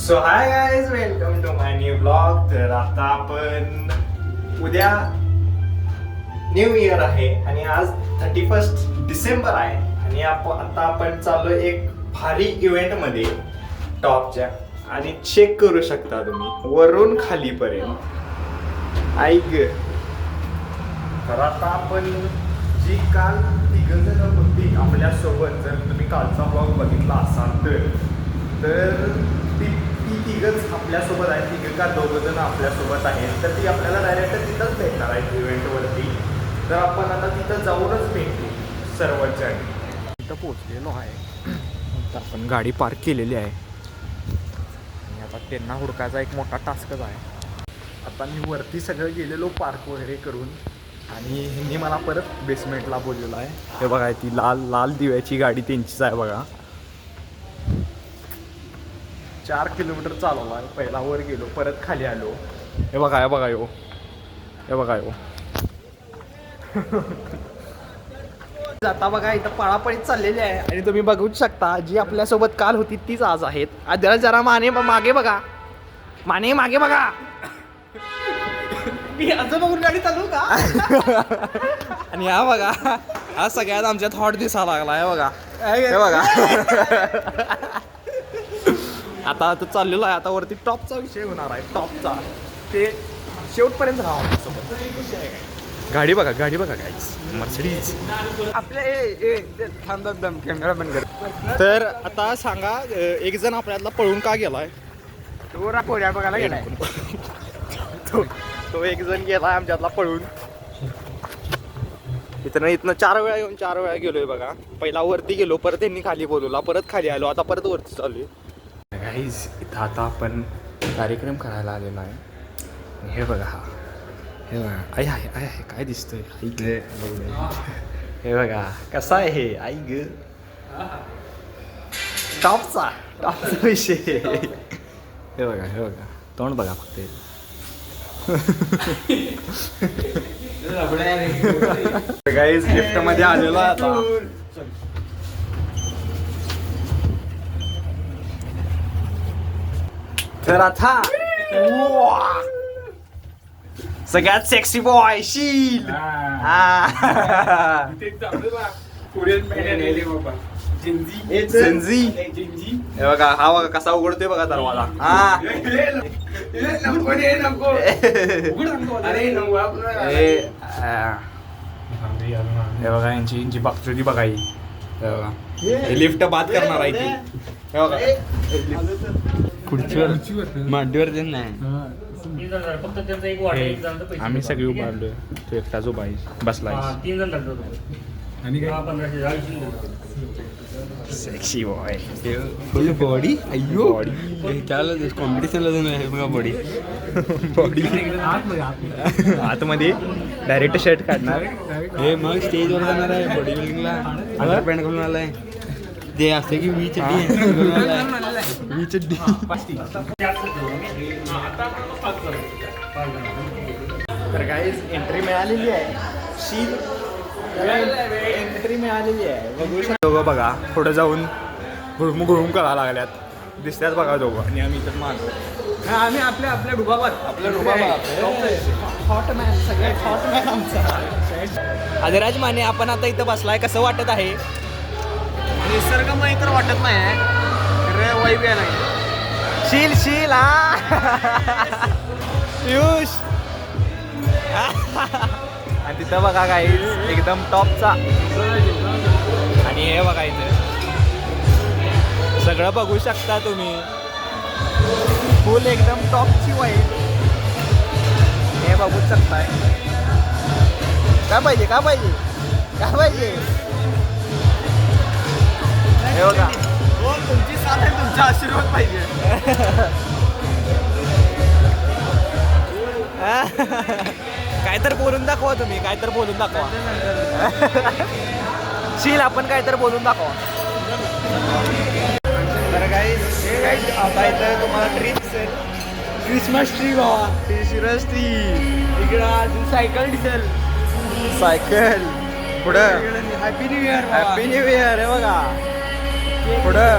So hi guys, welcome to my new blog. तर आता आपण उद्या न्यू इयर आहे आणि आज 31 डिसेंबर आहे आणि आता आपण चाललो एक भारी इव्हेंट मध्ये टॉपच्या. आणि चेक करू शकता तुम्ही वरून खालीपर्यंत. ऐक, तर आता आपण जी काल तिघजण होती आपल्या सोबत, जर तुम्ही कालचा ब्लॉग बघितला असाल तर ती तिघच आपल्यासोबत आहे. तिघ का दोघं जण आपल्यासोबत आहेत, तर ती आपल्याला डायरेक्ट तिथंच भेटणार आहे इव्हेंटवरती. तर आपण आता तिथं जाऊनच भेटू सर्वजण. तिथं पोचलेलो आहे, तर आपण गाडी पार्क केलेली आहे आणि आता त्यांना हुडकायचा एक मोठा टास्कच आहे. आता मी वरती सगळं गेलेलो पार्क वगैरे करून आणि ह्यांनी मला परत बेसमेंटला बोललेलं आहे. हे बघा, ती लाल लाल दिव्याची गाडी त्यांचीच आहे बघा. 4 किलोमीटर चालवला आहे. पहिला वर गेलो, परत खाली आलो. हे बघा, हे बघा, हे बघा. आता बघा इथं पळापळीत चाललेली आहे आणि तुम्ही बघूच शकता जी आपल्यासोबत काल होती तीच आज आहेत. आद्याला जरा मागे बघा, मागे बघा. मी असं बघून गाडी चालू का? आणि हा बघा, हा सगळ्यात आमच्यात हॉट दिसायला लागला आहे बघा. हे बघा, आता चाललेलो आहे. आता वरती टॉपचा विषय होणार आहे. टॉपचा ते शेवटपर्यंत राहा सोबत. गाडी बघा गाईस, मर्सिडीज आपल्या कॅमेरा बंद कर. तर आता सांगा, एक जण आपल्यातला पळून का गेलाय? पोऱ्या बघायला गेलाय. तो एक जण गेलाय आमच्यातला पळून. इथनं 4 वेळा येऊन 4 वेळा गेलोय बघा. पहिला वरती गेलो, परत त्यांनी खाली बोलवला, परत खाली आलो, आता परत वरती चालू आहे. गाईज, इथं आता आपण कार्यक्रम करायला आलेलो आहे. हे बघा, हे बघा, आहे काय दिसतंय? हे बघा कसा आहे हे. आई ग, टॉपचा विषय. हे बघा तोंड बघा फक्त. गाईज, लिफ्ट मध्ये आलेलो आता. तर आता सगळ्यात सेक्सी बॉय शील. जेन्झी. हे बघा, हा बघा कसा उघडतोय बघा दरवाजा. हे बघा यांची बागचुदी बघा. हे बघा, लिफ्ट बाद करणार आहे ती. हे बघा, खुर्चीवर मांडीवर देत नाही. आम्ही सगळी उभारलोय, तो एकटाच उभा बसलाय. सेक्सी बॉय, फुल बॉडी. अय्यो, काय कॉम्पिटिशनला जाऊन आहे बघा. बॉडी आतमध्ये डायरेक्ट शर्ट काढणार. हे मग स्टेजवर जाणार आहे बॉडी बिल्डिंगला. अंडर पॅन्ट घालून आलाय. ते असते की वी चड्डी. तर गाईज, एंट्री मिळालेली आहे. शील एंट्री मिळालेली आहे. बघू शकतो दोघं बघा. पुढे जाऊन घुळूम करायला लागल्यात. दिसतात बघा दोघं. आणि आम्ही इथं मागो. आम्ही आपल्या डुबाबात हॉट मॅन, सगळ्यात हॉट मॅन आमचा आदिराज माने. आपण आता इथं बसलाय, कसं वाटत आहे? निसर्गमय तर वाटत नाही रे, वैभ्या नाही. शील पियुष. आणि तिथं बघा काही एकदम टॉपचा. आणि हे बघा इथं सगळं बघू शकता तुम्ही. फुल एकदम टॉपची वाईट. हे बघू शकताय. काय पाहिजे? हे बघा, तुमची साथ आहे, तुमचा आशीर्वाद पाहिजे. काय तर बोलून दाखवा तुम्ही, काय तर बोलून दाखवा. शील, आपण काय तर बोलून दाखवा. तर गाईज, आता इथं तुम्हाला ट्री दिसेल. क्रिसमस ट्री बाबा, क्रिसमस ट्री. इकडं सायकल दिसेल. पुढं हॅपी न्यू इयर. हे बघा पुढं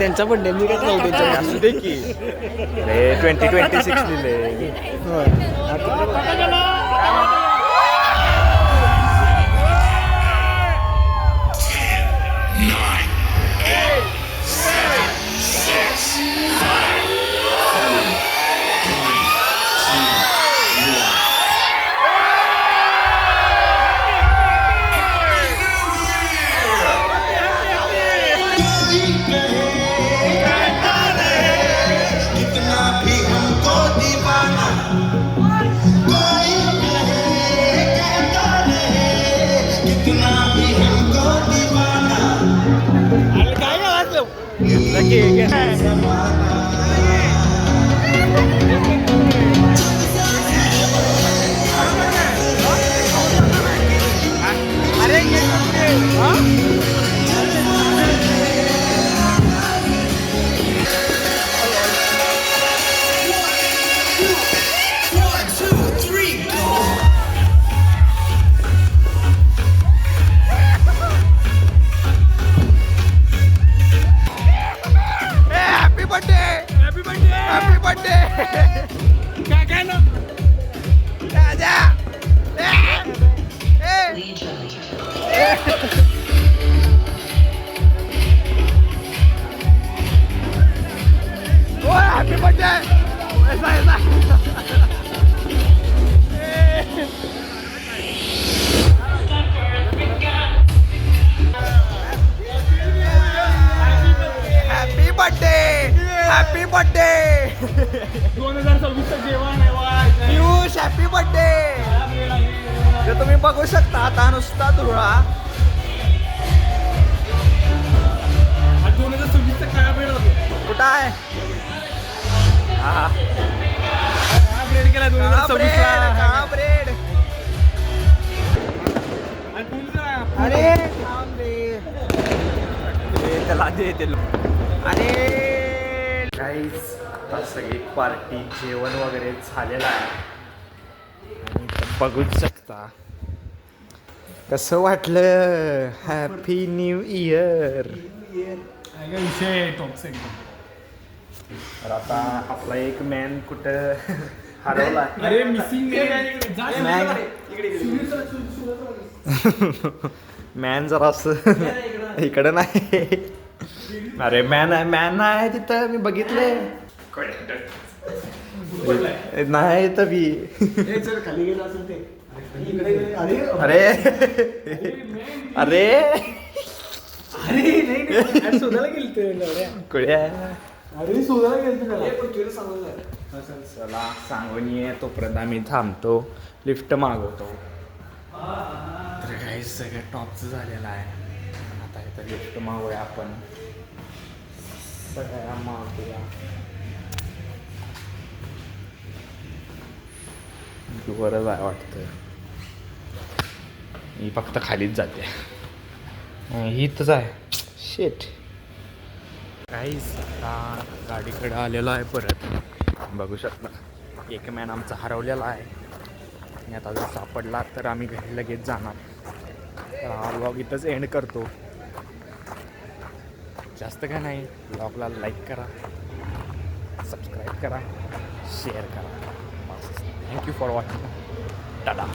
त्यांचा बड्डे मी काय लावू त्यांच्या असू दे की रे 2026 लिहिले हॅपी बर्थडे 2026 जेवण आहे पियुष हॅपी बर्थडे जे तुम्ही बघू शकता आता नुसता धुळा 2026 काय ब्रेड होतो कुठं आहे हा ब्रेड केला 2026 काळा ब्रेड अरे थांब रे त्याला दे ते अरे गाईज आता सगळी पार्टी जेवण वगैरे झालेलं आहे आणि इथं बघूच शकता कसं वाटलं हॅपी न्यू इयर विषय टॉपचा एकदम तर आता आपला एक मॅन कुठं हरवला अरे मिसिंग मॅन जरा असं इकडं नाही अरे मॅन आहे तिथं मी बघितले नाही तर मी खाली गेला असेल ते अरे अरे अरे शोधायला गेलते कुड्या अरे शोधायला गेलते चला सांगून ये तोपर्यंत आम्ही थांबतो लिफ्ट मागवतो तर काही सगळं टॉपचं झालेलं आहे आता इथं लिफ्ट मागूया आपण सगळ्या मागूया वरच आहे वाटतं ही फक्त खालीच जाते ही इथंच आहे शेट काहीच आता गाडीकडे आलेलो आहे परत बघू शकता एक मॅन आमचा हरवलेला आहे आणि आता जर सापडला तर आम्ही घरी लगेच जाणार तर हा व्लॉग इथंच एंड करतो जास्त काय नाही व्लॉगला लाईक करा सबस्क्राईब करा शेअर करा थँक्यू फॉर वॉचिंग टाटा